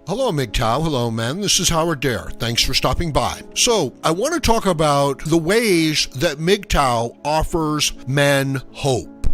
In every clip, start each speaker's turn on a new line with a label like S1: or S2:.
S1: Hello, MGTOW. Hello, men. This is Howard Dare. Thanks for stopping by. So, I want to talk about the ways that MGTOW offers men hope.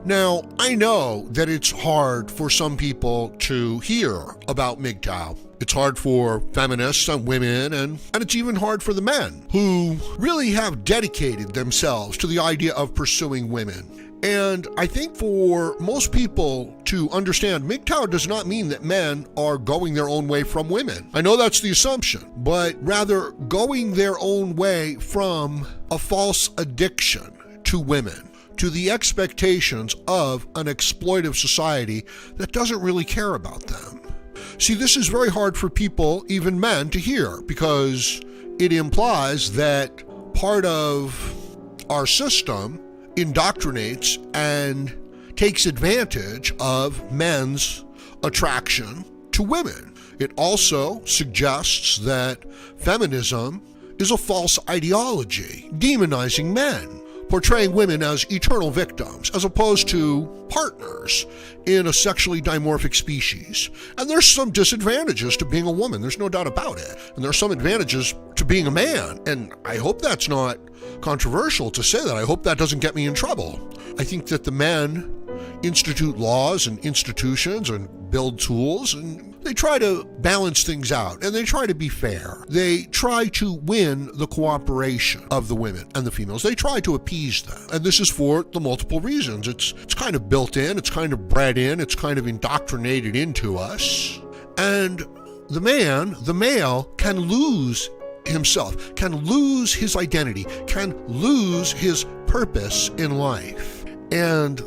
S1: Now, I know that it's hard for some people to hear about MGTOW. It's hard for feminists and women, and it's even hard for the men who really have dedicated themselves to the idea of pursuing women. And I think for most people to understand, MGTOW does not mean that men are going their own way from women. I know that's the assumption, but rather going their own way from a false addiction to women, to the expectations of an exploitive society that doesn't really care about them. See, this is very hard for people, even men, to hear because it implies that part of our system indoctrinates and takes advantage of men's attraction to women. It also suggests that feminism is a false ideology, demonizing men, portraying women as eternal victims, as opposed to partners in a sexually dimorphic species. And there's some disadvantages to being a woman, there's no doubt about it. And there's some advantages to being a man. And I hope that's not controversial to say that. I hope that doesn't get me in trouble. I think that the men institute laws and institutions and build tools, and they try to balance things out, and they try to be fair. They try to win the cooperation of the women and the females. They try to appease them. And this is for the multiple reasons. It's kind of built in, it's kind of bred in, it's kind of indoctrinated into us. And the man, the male, can lose himself, can lose his identity, can lose his purpose in life. And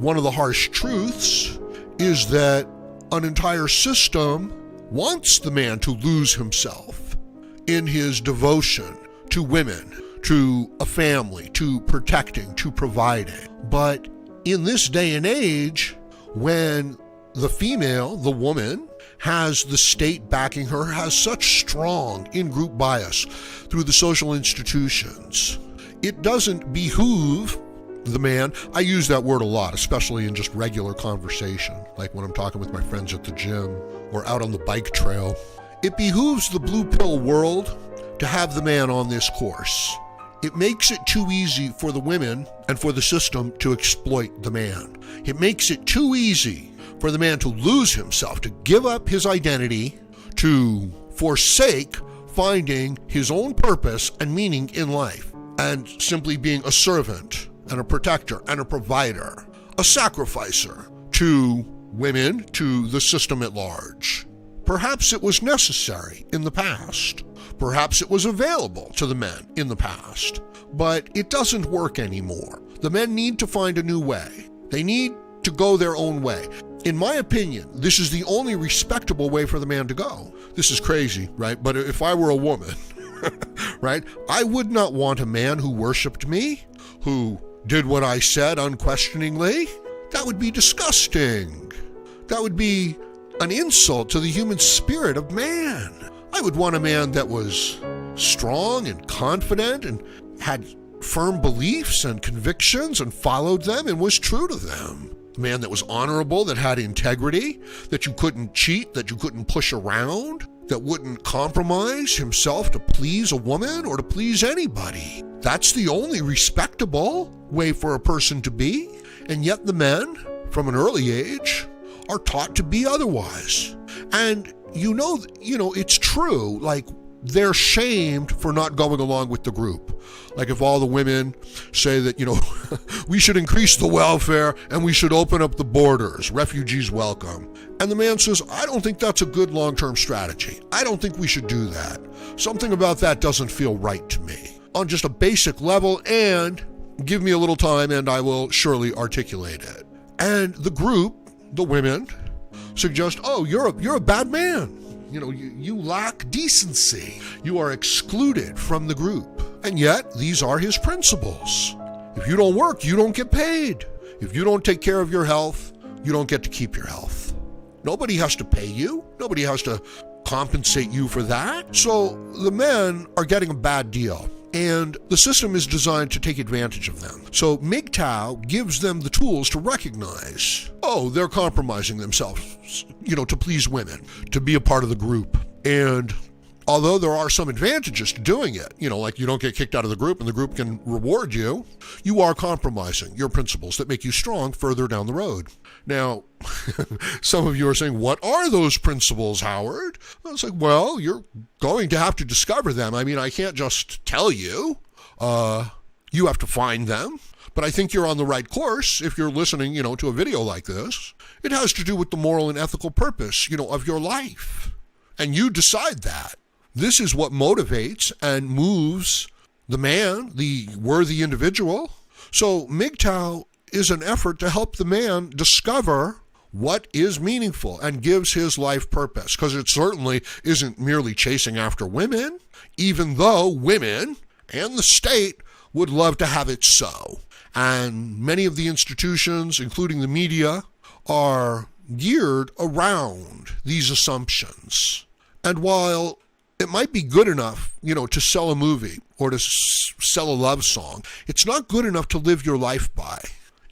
S1: one of the harsh truths is that an entire system wants the man to lose himself in his devotion to women, to a family, to protecting, to providing. But in this day and age, when the female, the woman, has the state backing her, has such strong in-group bias through the social institutions, it doesn't behoove the man. I use that word a lot, especially in just regular conversation, like when I'm talking with my friends at the gym or out on the bike trail. It behooves the blue pill world to have the man on this course. It makes it too easy for the women and for the system to exploit the man. It makes it too easy for the man to lose himself, to give up his identity, to forsake finding his own purpose and meaning in life, and simply being a servant and a protector and a provider, a sacrificer to women, to the system at large. Perhaps it was necessary in the past. Perhaps it was available to the men in the past. But it doesn't work anymore. The men need to find a new way. They need to go their own way. In my opinion, this is the only respectable way for the man to go. This is crazy, right? But if I were a woman, right, I would not want a man who worshiped me, who did what I said unquestioningly. That would be disgusting. That would be an insult to the human spirit of man. I would want a man that was strong and confident and had firm beliefs and convictions and followed them and was true to them. A man that was honorable, that had integrity, that you couldn't cheat, that you couldn't push around, that wouldn't compromise himself to please a woman or to please anybody. That's the only respectable way for a person to be. And yet the men, from an early age, are taught to be otherwise. And you know, it's true, like they're shamed for not going along with the group. Like if all the women say that, we should increase the welfare and we should open up the borders, refugees welcome. And the man says, I don't think that's a good long-term strategy. I don't think we should do that. Something about that doesn't feel right to me. On just a basic level, and give me a little time and I will surely articulate it. And the group, the women, suggest, oh, you're a bad man. You lack decency. You are excluded from the group. And yet, these are his principles. If you don't work, you don't get paid. If you don't take care of your health, you don't get to keep your health. Nobody has to pay you. Nobody has to compensate you for that. So the men are getting a bad deal. and the system is designed to take advantage of them. So MGTOW gives them the tools to recognize, oh, they're compromising themselves, to please women, to be a part of the group. And although there are some advantages to doing it, like you don't get kicked out of the group and the group can reward you, you are compromising your principles that make you strong further down the road. Now, some of you are saying, what are those principles, Howard? Well, it's like, well, you're going to have to discover them. I mean, I can't just tell you. You have to find them. But I think you're on the right course if you're listening, to a video like this. It has to do with the moral and ethical purpose, of your life. And you decide that. This is what motivates and moves the man, the worthy individual. So MGTOW is an effort to help the man discover what is meaningful and gives his life purpose, because it certainly isn't merely chasing after women, even though women and the state would love to have it so. And many of the institutions, including the media, are geared around these assumptions. And while it might be good enough, to sell a movie or to sell a love song, it's not good enough to live your life by.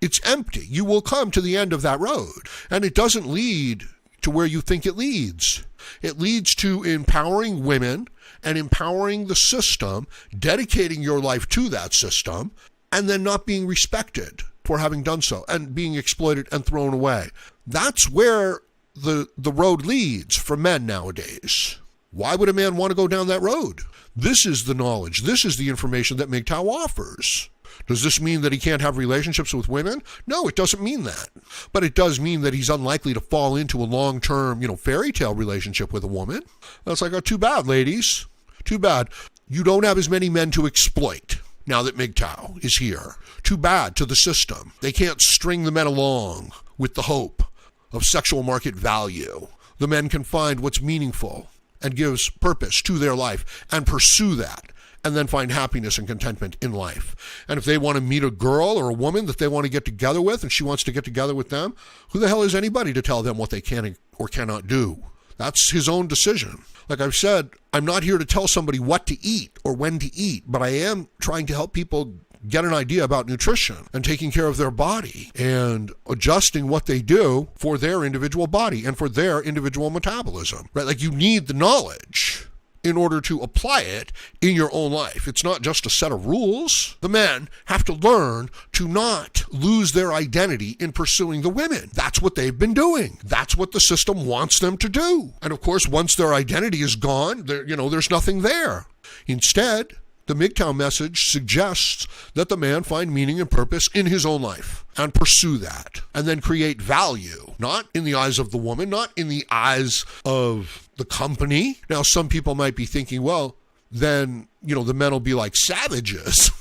S1: It's empty. You will come to the end of that road, and it doesn't lead to where you think it leads. It leads to empowering women and empowering the system, dedicating your life to that system, and then not being respected for having done so and being exploited and thrown away. That's where the road leads for men nowadays. Why would a man want to go down that road? This is the knowledge. This is the information that MGTOW offers. Does this mean that he can't have relationships with women? No, it doesn't mean that. But it does mean that he's unlikely to fall into a long-term, fairy tale relationship with a woman. That's like, oh, too bad, ladies. Too bad. You don't have as many men to exploit now that MGTOW is here. Too bad to the system. They can't string the men along with the hope of sexual market value. The men can find what's meaningful and gives purpose to their life and pursue that, and then find happiness and contentment in life. And if they want to meet a girl or a woman that they want to get together with and she wants to get together with them, who the hell is anybody to tell them what they can or cannot do? That's his own decision. Like I've said, I'm not here to tell somebody what to eat or when to eat, but I am trying to help people get an idea about nutrition and taking care of their body and adjusting what they do for their individual body and for their individual metabolism, right? Like you need the knowledge in order to apply it in your own life. It's not just a set of rules. The men have to learn to not lose their identity in pursuing the women. That's what they've been doing. That's what the system wants them to do. And of course, once their identity is gone, there's nothing there. Instead, the MGTOW message suggests that the man find meaning and purpose in his own life and pursue that and then create value, not in the eyes of the woman, not in the eyes of the company. Now, some people might be thinking, well, then, the men will be like savages,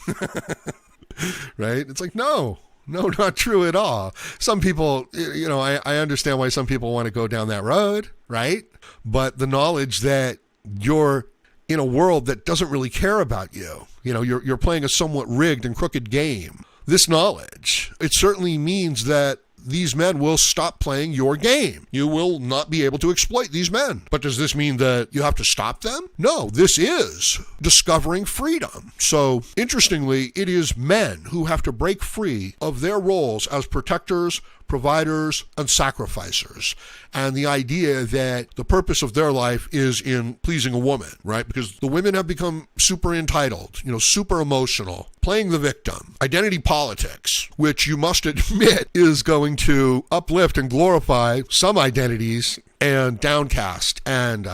S1: right? It's like, no, not true at all. Some people, I understand why some people want to go down that road, right? But the knowledge that you're in a world that doesn't really care about you. You're playing a somewhat rigged and crooked game. This knowledge, it certainly means that these men will stop playing your game. You will not be able to exploit these men. But does this mean that you have to stop them? No, this is discovering freedom. So, interestingly, it is men who have to break free of their roles as protectors, providers, and sacrificers. And the idea that the purpose of their life is in pleasing a woman, right? Because the women have become super entitled, super emotional, playing the victim. Identity politics, which you must admit is going to uplift and glorify some identities and downcast and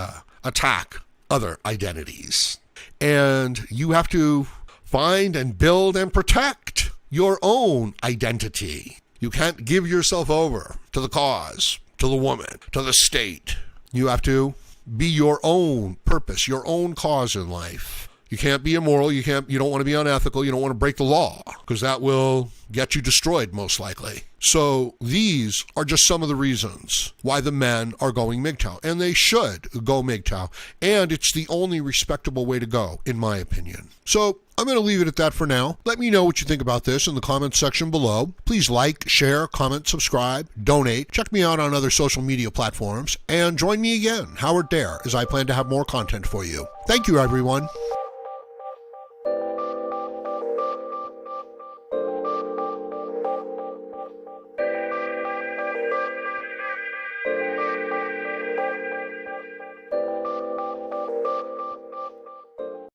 S1: attack other identities. And you have to find and build and protect your own identity. You can't give yourself over to the cause, to the woman, to the state. You have to be your own purpose, your own cause in life. You can't be immoral. You don't want to be unethical. You don't want to break the law because that will get you destroyed most likely. So these are just some of the reasons why the men are going MGTOW, and they should go MGTOW. And it's the only respectable way to go, in my opinion. So I'm going to leave it at that for now. Let me know what you think about this in the comments section below. Please like, share, comment, subscribe, donate. Check me out on other social media platforms. And join me again, Howard Dare, as I plan to have more content for you. Thank you, everyone.